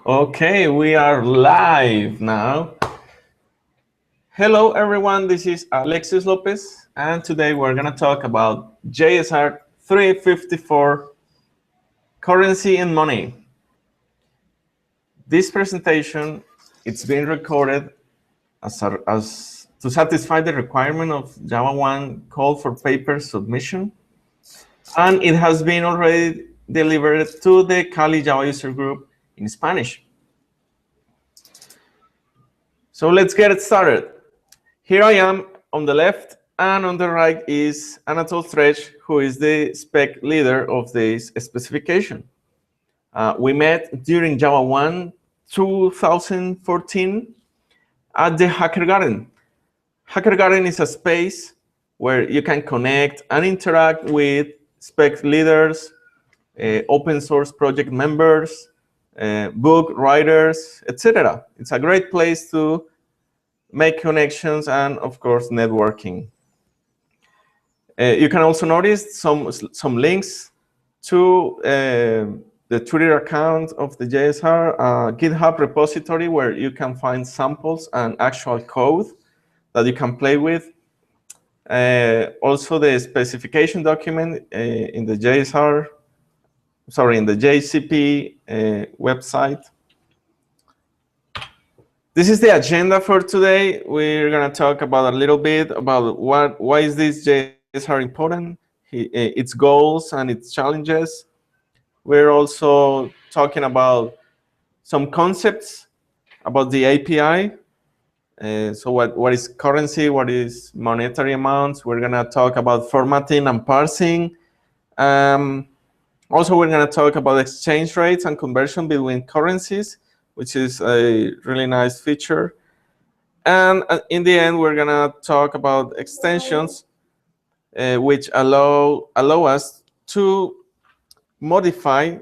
Okay, we are live now. Hello everyone, this is Alexis Lopez, and today we're going to talk about JSR354 currency and money. This presentation, it's been recorded as to satisfy the requirement of JavaOne call for paper submission, and it has been already delivered to the Cali Java Users Group in Spanish. So let's get it started. Here I am on the left, and on the right is Anatol Stretch, who is the spec leader of this specification. We met during JavaOne 2014 at the Hacker Garden. Hacker Garden is a space where you can connect and interact with spec leaders, open source project members, book writers, etc. It's a great place to make connections and, of course, networking. You can also notice some links to the Twitter account of the JSR, GitHub repository where you can find samples and actual code that you can play with. Also, the specification document in the JSR, sorry, in the JCP website. This is the agenda for today. We're going to talk about a little bit about why is this JSR important, its goals and its challenges. We're also talking about some concepts about the API. So what is currency? What is monetary amounts? We're going to talk about formatting and parsing. Also, we're going to talk about exchange rates and conversion between currencies, which is a really nice feature. And in the end, we're going to talk about extensions, which allow us to modify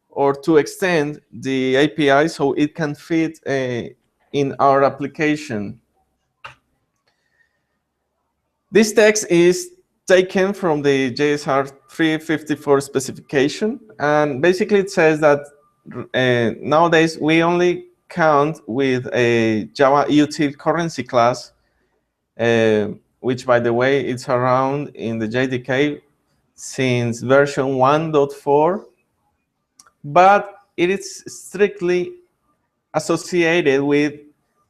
or to extend the API so it can fit in our application. This text is taken from the JSR 354 specification, and basically it says that nowadays we only count with a Java util currency class, which, by the way, it's around in the JDK since version 1.4, but it is strictly associated with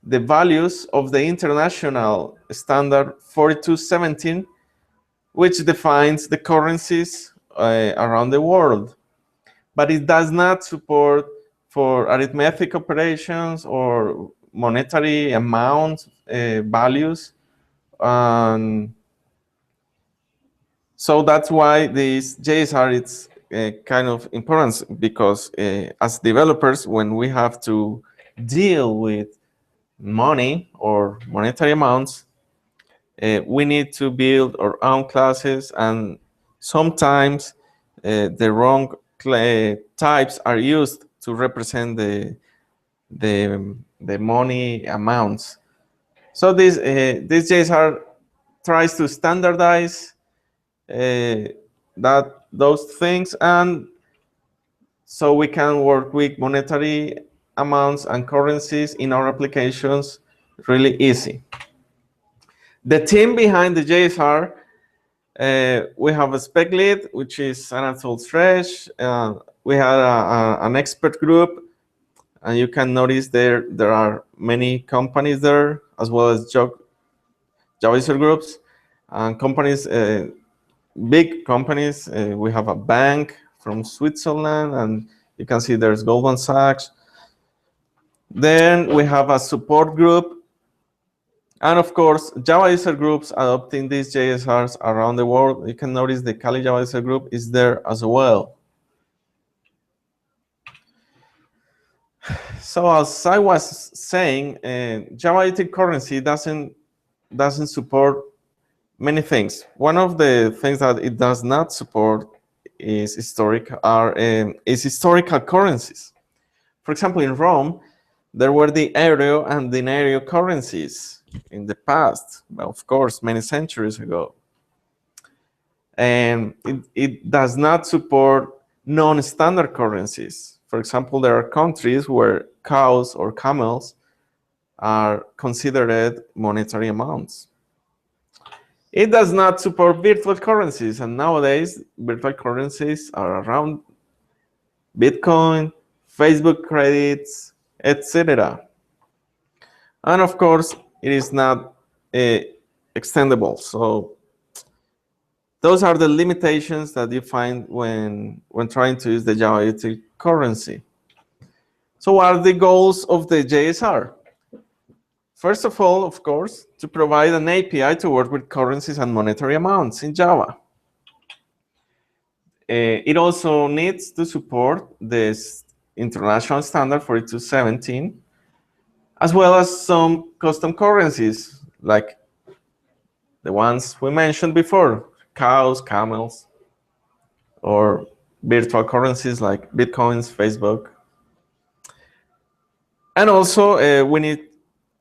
the values of the international standard 4217, which defines the currencies around the world. But it does not support for arithmetic operations or monetary amount values. So that's why this JSR is kind of important, because as developers, when we have to deal with money or monetary amounts, we need to build our own classes, and sometimes the wrong types are used to represent the money amounts. So this JSR tries to standardize those things, and so we can work with monetary amounts and currencies in our applications really easy. The team behind the JSR, we have a spec lead, which is Anatol Stretch. We have an expert group, and you can notice there are many companies there, as well as Java user groups and companies, big companies. We have a bank from Switzerland, and you can see there's Goldman Sachs. Then we have a support group. And of course, Java user groups adopting these JSRs around the world. You can notice the Cali Java User Group is there as well. So as I was saying, Java util currency doesn't support many things. One of the things that it does not support is historical currencies. For example, in Rome, there were the euro and denario currencies in the past, of course, many centuries ago. And it does not support non-standard currencies. For example, there are countries where cows or camels are considered monetary amounts. It does not support virtual currencies, and nowadays virtual currencies are around Bitcoin, Facebook credits, etc. And of course, it is not extendable. So those are the limitations that you find when trying to use the Java currency. So what are the goals of the JSR? First of all, of course, to provide an API to work with currencies and monetary amounts in Java. It also needs to support this international standard 4217, as well as some custom currencies like the ones we mentioned before, cows, camels, or virtual currencies like Bitcoins, Facebook. And also, we need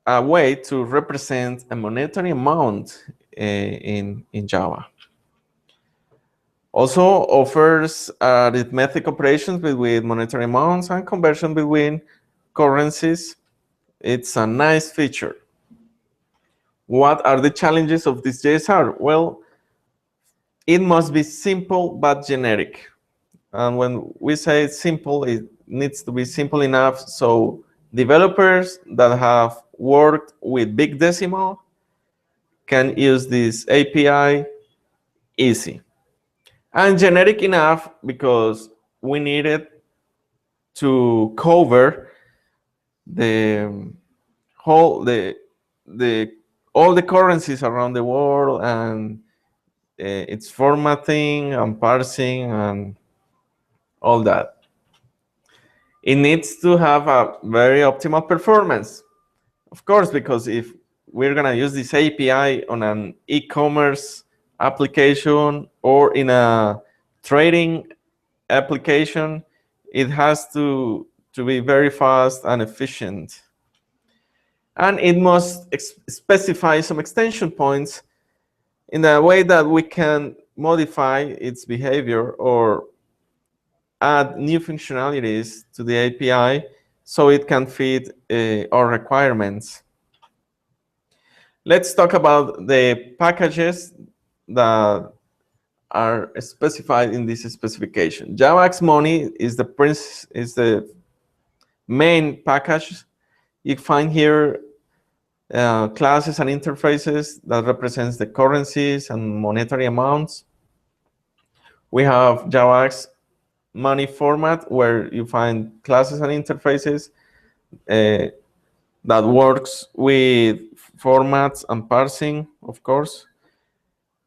a way to represent a monetary amount in Java. Also offers arithmetic operations between monetary amounts and conversion between currencies. It's a nice feature. What are the challenges of this JSR? Well, it must be simple but generic. And when we say simple, it needs to be simple enough so developers that have worked with big decimal can use this API easy. And generic enough because we needed to cover the whole all the currencies around the world and its formatting and parsing and all that. It needs to have a very optimal performance, of course, because if we're gonna use this API on an e-commerce application or in a trading application, it has to be very fast and efficient. And it must specify some extension points in a way that we can modify its behavior or add new functionalities to the API so it can fit our requirements. Let's talk about the packages that are specified in this specification. JavaX Money is the main package. You find here classes and interfaces that represents the currencies and monetary amounts. We have JavaX Money format where you find classes and interfaces that works with formats and parsing, of course.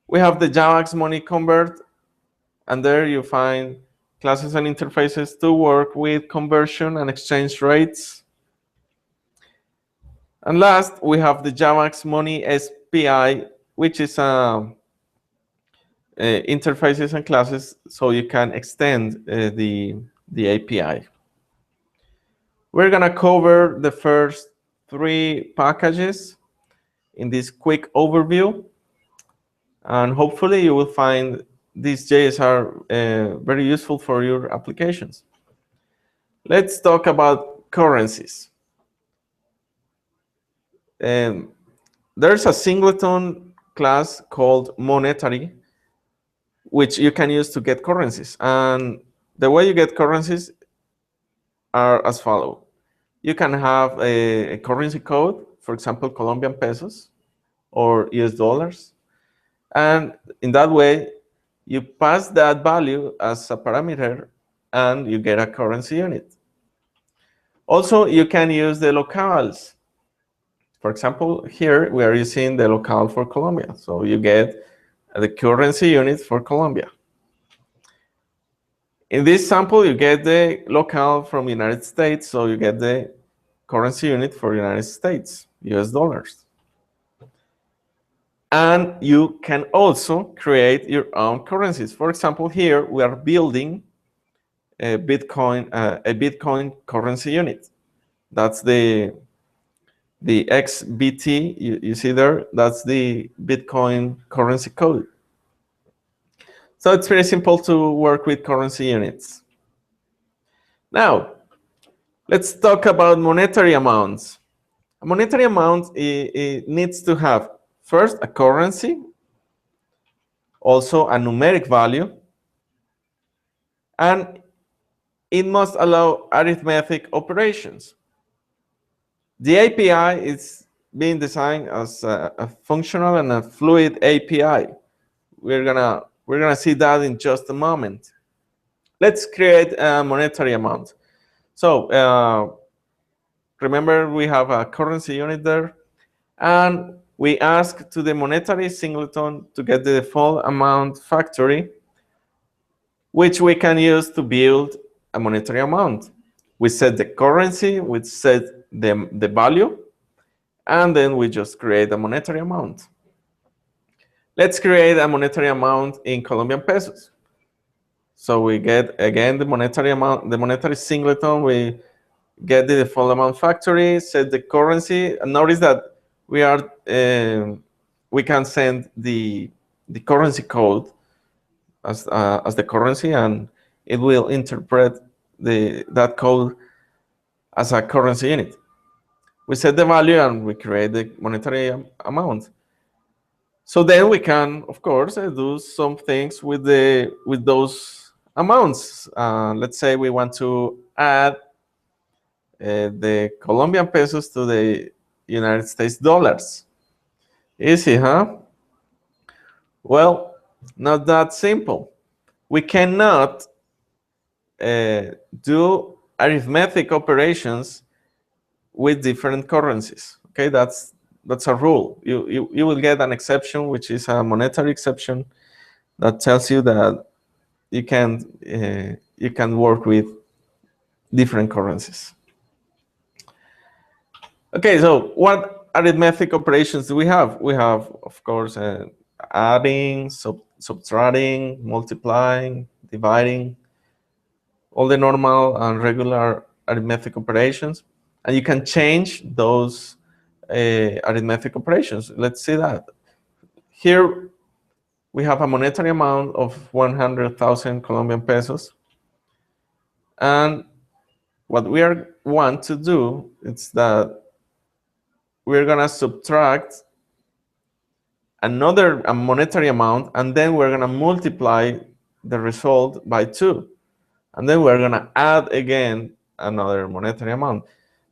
We have the JavaX Money convert, and there you find classes and interfaces to work with conversion and exchange rates. And last, we have the JavaX Money SPI, which is interfaces and classes so you can extend the API. We're gonna cover the first 3 packages in this quick overview, and hopefully you will find this JSR very useful for your applications. Let's talk about currencies. There's a singleton class called monetary, which you can use to get currencies. And the way you get currencies are as follows. You can have a currency code, for example, Colombian pesos or US dollars. And in that way, you pass that value as a parameter and you get a currency unit. Also, you can use the locales. For example, here we are using the locale for Colombia. So you get the currency unit for Colombia. In this sample, you get the locale from United States. So you get the currency unit for United States, US dollars. And you can also create your own currencies. For example, here we are building a Bitcoin currency unit. That's the XBT you see there. That's the Bitcoin currency code. So it's very simple to work with currency units. Now, Let's talk about monetary amounts. A monetary amount it needs to have first a currency, also a numeric value, and it must allow arithmetic operations. The API is being designed as a functional and a fluid API. We're gonna see that in just a moment. Let's create a monetary amount. So remember, we have a currency unit there, and we ask to the monetary singleton to get the default amount factory, which we can use to build a monetary amount. We set the currency, we set the value, and then we just create a monetary amount. Let's create a monetary amount in Colombian pesos. So we get, again, the monetary amount, the monetary singleton, we get the default amount factory, set the currency, and notice that we can send the currency code as the currency, and it will interpret that code as a currency unit. We set the value and we create the monetary amount. So then we can, of course, do some things with those amounts. Let's say we want to add the Colombian pesos to the United States dollars. Easy, huh? Well, not that simple. We cannot do arithmetic operations with different currencies. Okay, that's a rule. You will get an exception, which is a monetary exception, that tells you that you can work with different currencies. Okay, so what arithmetic operations do we have? We have, of course, adding, subtracting, multiplying, dividing, all the normal and regular arithmetic operations. And you can change those arithmetic operations. Let's see that. Here, we have a monetary amount of 100,000 Colombian pesos. And what we want to do is that we're going to subtract another monetary amount, and then we're going to multiply the result by 2. And then we're going to add again another monetary amount.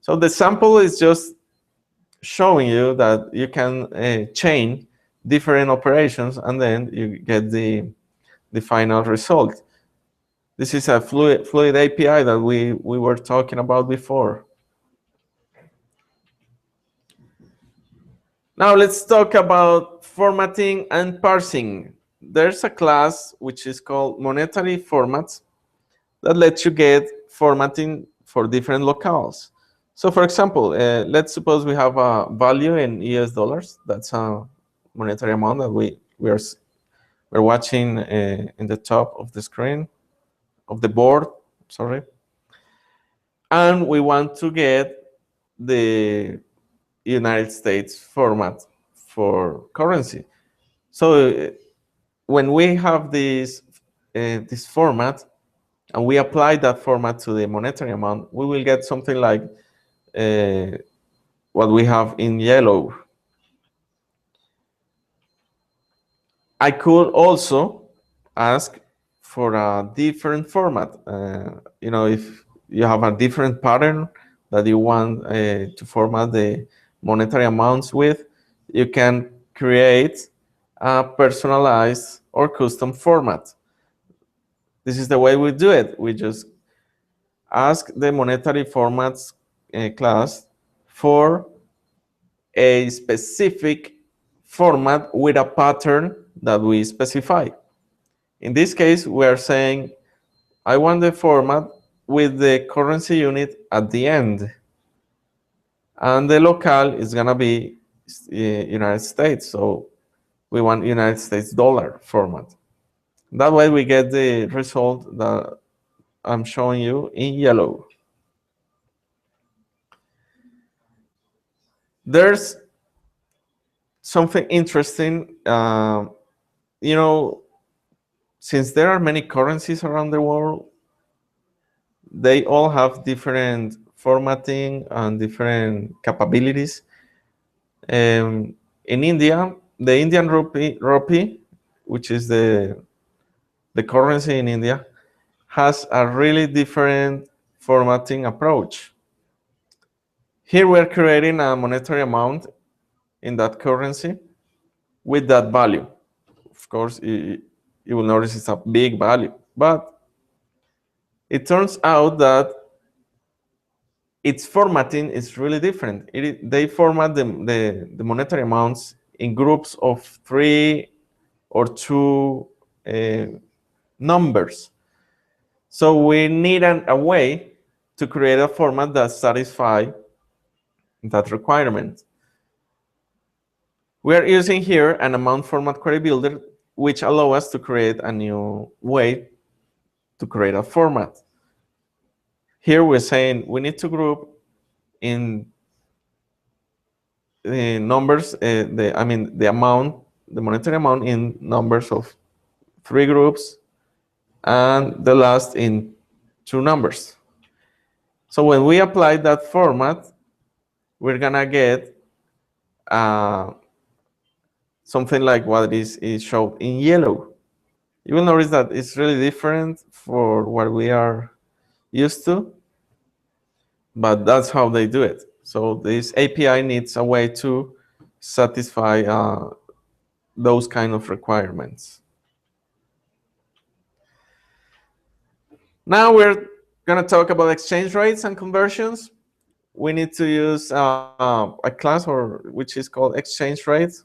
So the sample is just showing you that you can chain different operations, and then you get the final result. This is a fluid API that we were talking about before. Now let's talk about formatting and parsing. There's a class which is called monetary formats that lets you get formatting for different locales. So for example, let's suppose we have a value in US dollars. That's a monetary amount that we're watching in the top of the screen, of the board, sorry. And we want to get the United States format for currency. So when we have this format, and we apply that format to the monetary amount, we will get something like what we have in yellow. I could also ask for a different format. If you have a different pattern that you want to format the monetary amounts with, you can create a personalized or custom format. This is the way we do it. We just ask the monetary formats class for a specific format with a pattern that we specify. In this case, we are saying, I want the format with the currency unit at the end. And the locale is going to be United States. So we want United States dollar format. That way we get the result that I'm showing you in yellow. There's something interesting. Since there are many currencies around the world, they all have different formatting and different capabilities. In India, the Indian rupee, which is the currency in India, has a really different formatting approach. Here we're creating a monetary amount in that currency with that value. Of course, you will notice it's a big value, but it turns out that its formatting is really different. They format the monetary amounts in groups of 3 or 2 numbers. So we need a way to create a format that satisfies that requirement. We are using here an amount format query builder, which allows us to create a new way to create a format. Here we're saying we need to group in the numbers, the monetary amount in numbers of 3 groups, and the last in 2 numbers. So when we apply that format, we're gonna get something like what is shown in yellow. You will notice that it's really different for what we are used to, but that's how they do it. So this API needs a way to satisfy those kind of requirements. Now we're going to talk about exchange rates and conversions. We need to use a class which is called exchange rates.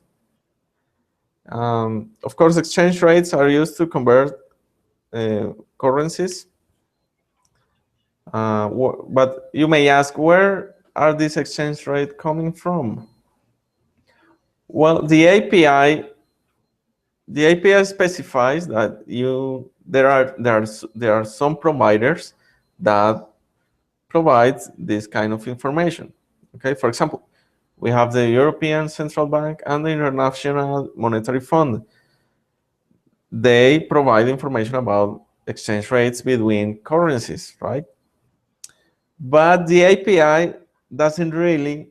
Of course, exchange rates are used to convert currencies. But you may ask, where are these exchange rates coming from? Well, the API specifies that there are some providers that provide this kind of information. Okay, for example, we have the European Central Bank and the International Monetary Fund. They provide information about exchange rates between currencies, right? But the API doesn't really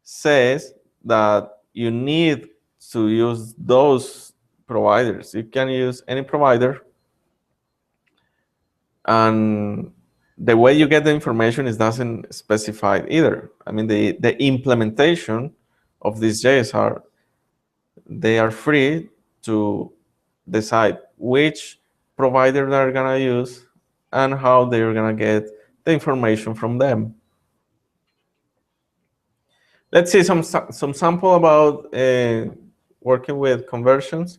says that you need to use those providers. You can use any provider, and the way you get the information doesn't specify either. I mean, the implementation of this JSR, they are free to decide which provider they're gonna use and how they're gonna get the information from them. Let's see some sample about working with conversions.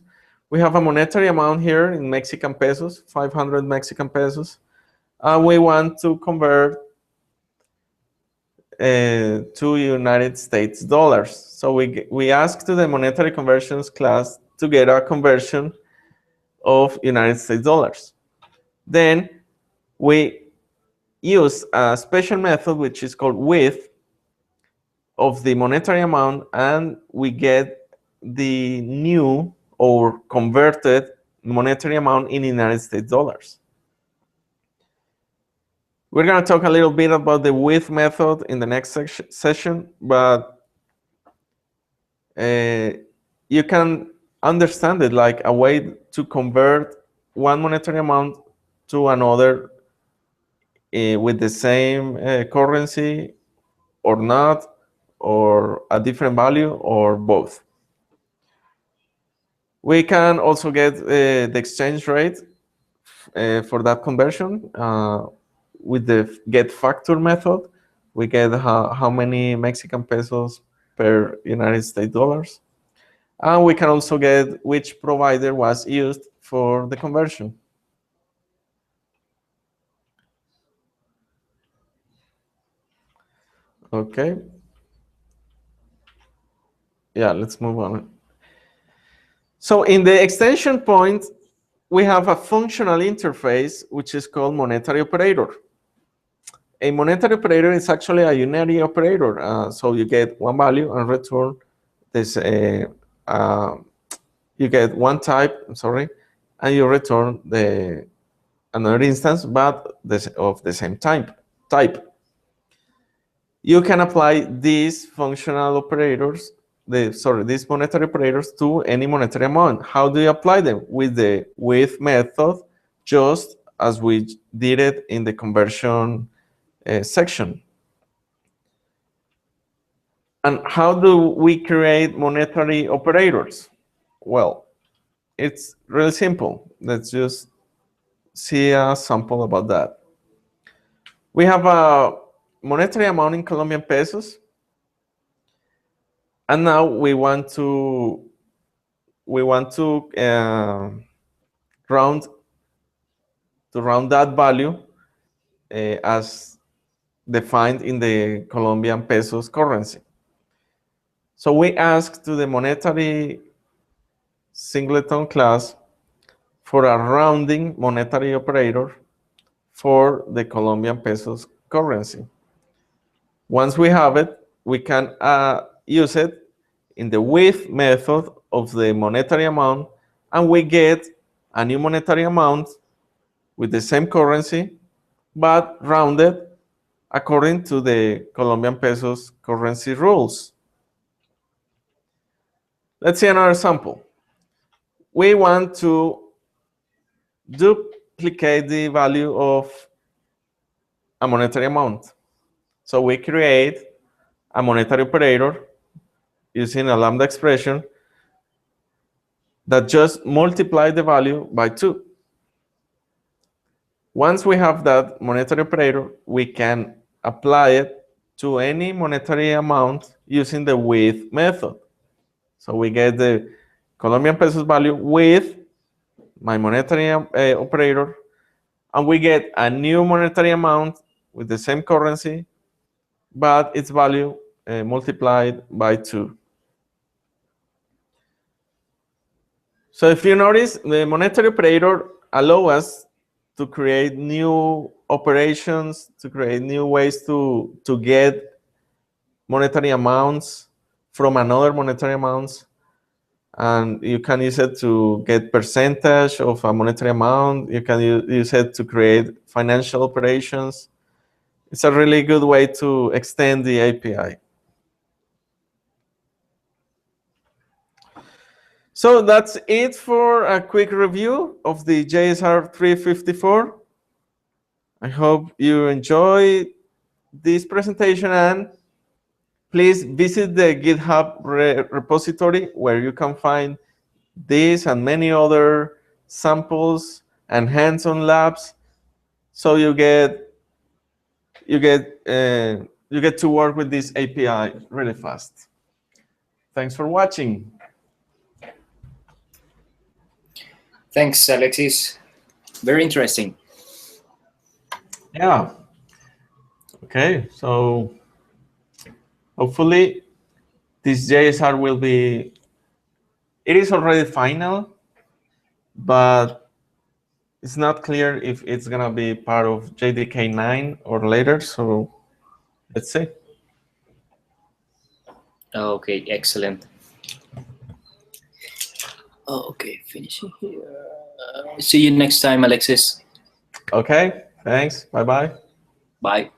We have a monetary amount here in Mexican pesos, 500 Mexican pesos. And we want to convert to United States dollars. So we ask to the monetary conversions class to get a conversion of United States dollars. Then we use a special method which is called with of the monetary amount, and we get the new or converted monetary amount in United States dollars. We're going to talk a little bit about the with method in the next session, but you can understand it like a way to convert one monetary amount to another with the same currency or not, or a different value, or both. We can also get the exchange rate for that conversion with the get factor method. We get how many Mexican pesos per United States dollars. And we can also get which provider was used for the conversion. Okay. Yeah, let's move on. So in the extension point, we have a functional interface, which is called monetary operator. A monetary operator is actually a unary operator. So you get one value and return this. You get one type, and you return another instance, but of the same type. you can apply these functional operators, these monetary operators to any monetary amount. How do you apply them? With the with method, just as we did it in the conversion section. And how do we create monetary operators? Well, it's really simple. Let's just see a sample about that. We have a monetary amount in Colombian pesos, and now we want to round that value as defined in the Colombian pesos currency. So we ask to the monetary singleton class for a rounding monetary operator for the Colombian pesos currency. Once we have it, we can use it in the with method of the monetary amount, and we get a new monetary amount with the same currency, but rounded according to the Colombian pesos currency rules. Let's see another sample. We want to duplicate the value of a monetary amount. So we create a monetary operator using a lambda expression that just multiply the value by 2. Once we have that monetary operator, we can apply it to any monetary amount using the with method. So we get the Colombian pesos value with my monetary operator, and we get a new monetary amount with the same currency, but its value multiplied by 2. So if you notice, the monetary operator allows us to create new operations, to create new ways to get monetary amounts from another monetary amounts. And you can use it to get percentage of a monetary amount. You can use it to create financial operations. It's a really good way to extend the API. So that's it for a quick review of the JSR354. I hope you enjoyed this presentation, and please visit the GitHub repository where you can find this and many other samples and hands-on labs, so you get to work with this API really fast. Thanks for watching. Thanks, Alexis. Very interesting. Yeah. Okay, so hopefully this JSR will be, it is already final, but it's not clear if it's gonna be part of JDK 9 or later, so let's see. Okay, excellent. Okay, finishing here. See you next time, Alexis. Okay, thanks. Bye-bye. Bye.